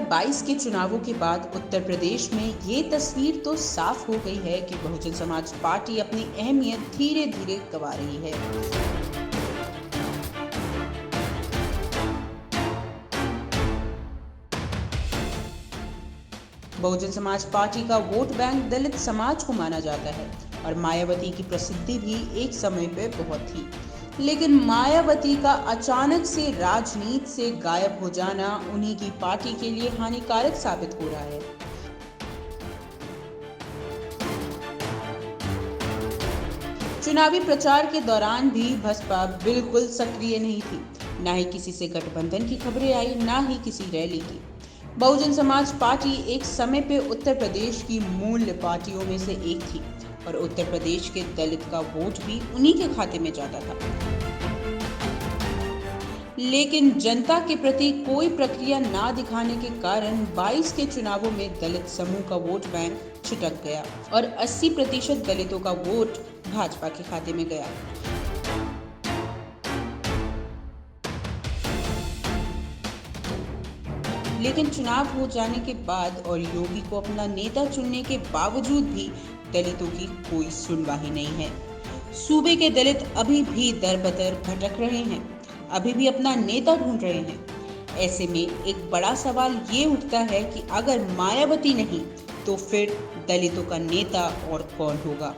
2022 के चुनावों के बाद उत्तर प्रदेश में ये तस्वीर तो साफ हो गई है कि बहुजन समाज पार्टी अपनी अहमियत धीरे धीरे गंवा रही है। बहुजन समाज पार्टी का वोट बैंक दलित समाज को माना जाता है और मायावती की प्रसिद्धि भी एक समय पे बहुत थी। लेकिन मायावती का अचानक से राजनीति से गायब हो जाना उन्हीं की पार्टी के लिए हानिकारक साबित हो रहा है। चुनावी प्रचार के दौरान भी बसपा बिल्कुल सक्रिय नहीं थी। ना ही किसी से गठबंधन की खबरें आई, ना ही किसी रैली की। बहुजन समाज पार्टी एक समय पे उत्तर प्रदेश की मूल पार्टियों में से एक थी और उत्तर प्रदेश के दलित का वोट भी उन्हीं के खाते में जाता था। लेकिन जनता के प्रति कोई प्रक्रिया ना दिखाने के कारण 22 के चुनावों में दलित समूह का वोट बैंक छिटक गया और 80% दलितों का वोट भाजपा के खाते में गया। लेकिन चुनाव हो जाने के बाद और योगी को अपना नेता चुनने के बावजूद भी दलितों की कोई सुनवाई नहीं है। सूबे के दलित अभी भी दर-बदर भटक रहे हैं, अभी भी अपना नेता ढूंढ रहे हैं। ऐसे में एक बड़ा सवाल ये उठता है कि अगर मायावती नहीं तो फिर दलितों का नेता और कौन होगा।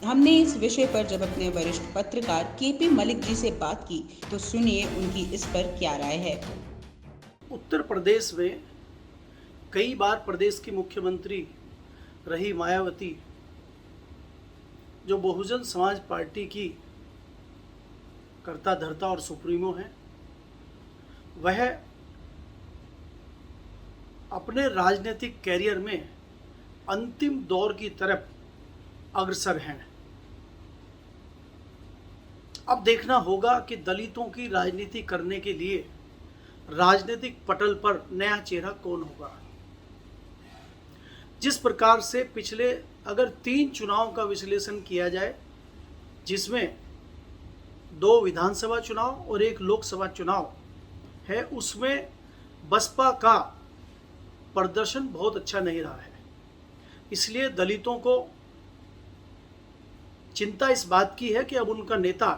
हमने इस विषय पर जब अपने वरिष्ठ पत्रकार केपी मलिक जी से बात की तो सुनिए उनकी इस पर क्या राय है। उत्तर प्रदेश में कई बार प्रदेश की मुख्यमंत्री रही मायावती, जो बहुजन समाज पार्टी की कर्ता धर्ता और सुप्रीमो हैं, वह अपने राजनीतिक कैरियर में अंतिम दौर की तरफ अग्रसर हैं। अब देखना होगा कि दलितों की राजनीति करने के लिए राजनीतिक पटल पर नया चेहरा कौन होगा। जिस प्रकार से पिछले अगर 3 चुनाव का विश्लेषण किया जाए, जिसमें 2 विधानसभा चुनाव और 1 लोकसभा चुनाव है, उसमें बसपा का प्रदर्शन बहुत अच्छा नहीं रहा है। इसलिए दलितों को चिंता इस बात की है कि अब उनका नेता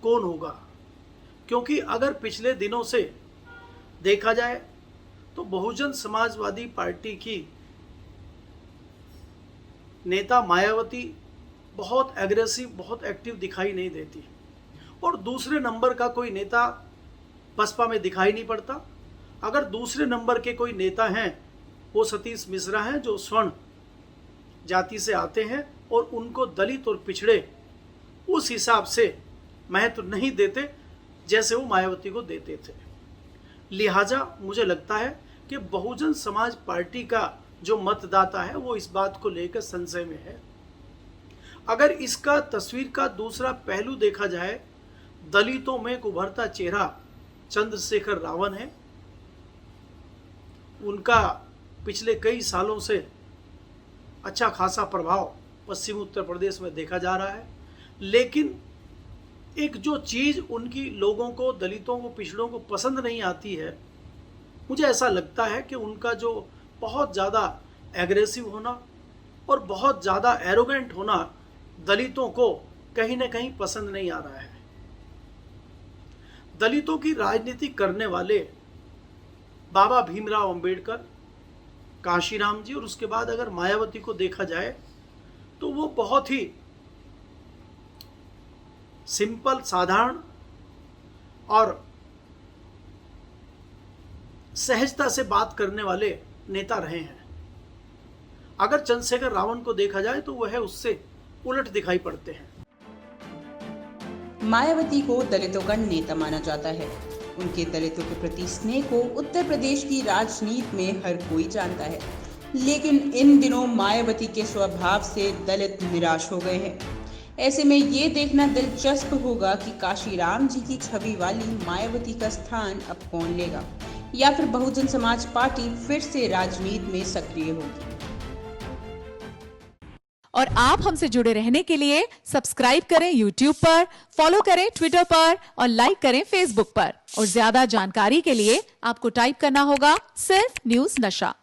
कौन होगा, क्योंकि अगर पिछले दिनों से देखा जाए तो बहुजन समाजवादी पार्टी की नेता मायावती बहुत एग्रेसिव, बहुत एक्टिव दिखाई नहीं देती और दूसरे नंबर का कोई नेता बसपा में दिखाई नहीं पड़ता। अगर दूसरे नंबर के कोई नेता हैं वो सतीश मिश्रा हैं, जो स्वर्ण जाति से आते हैं और उनको दलित और पिछड़े उस हिसाब से महत्व नहीं देते जैसे वो मायावती को देते थे। लिहाजा मुझे लगता है कि बहुजन समाज पार्टी का जो मतदाता है वो इस बात को लेकर संशय में है। अगर इसका तस्वीर का दूसरा पहलू देखा जाए, दलितों में एक उभरता चेहरा चंद्रशेखर रावण है। उनका पिछले कई सालों से अच्छा खासा प्रभाव पश्चिमी उत्तर प्रदेश में देखा जा रहा है, लेकिन एक जो चीज़ उनकी लोगों को, दलितों को, पिछड़ों को पसंद नहीं आती है, मुझे ऐसा लगता है कि उनका जो बहुत ज़्यादा एग्रेसिव होना और बहुत ज़्यादा एरोगेंट होना दलितों को कहीं ना कहीं पसंद नहीं आ रहा है। दलितों की राजनीति करने वाले बाबा भीमराव अंबेडकर, काशीराम जी और उसके बाद अगर मायावती को देखा जाए तो वो बहुत ही सिंपल, साधारण और सहजता से बात करने वाले नेता रहे हैं। अगर चंद्रशेखर रावण को देखा जाए तो वह उससे उलट दिखाई पड़ते हैं। मायावती को दलितों का नेता माना जाता है। उनके दलितों के प्रति स्नेह को उत्तर प्रदेश की राजनीति में हर कोई जानता है, लेकिन इन दिनों मायावती के स्वभाव से दलित निराश हो गए हैं। ऐसे में ये देखना दिलचस्प होगा कि काशीराम जी की छवि वाली मायावती का स्थान अब कौन लेगा, या फिर बहुजन समाज पार्टी फिर से राजनीति में सक्रिय होगी। और आप हमसे जुड़े रहने के लिए सब्सक्राइब करें YouTube पर, फॉलो करें ट्विटर पर और लाइक करें Facebook पर। और ज्यादा जानकारी के लिए आपको टाइप करना होगा सिर्फ न्यूज नशा।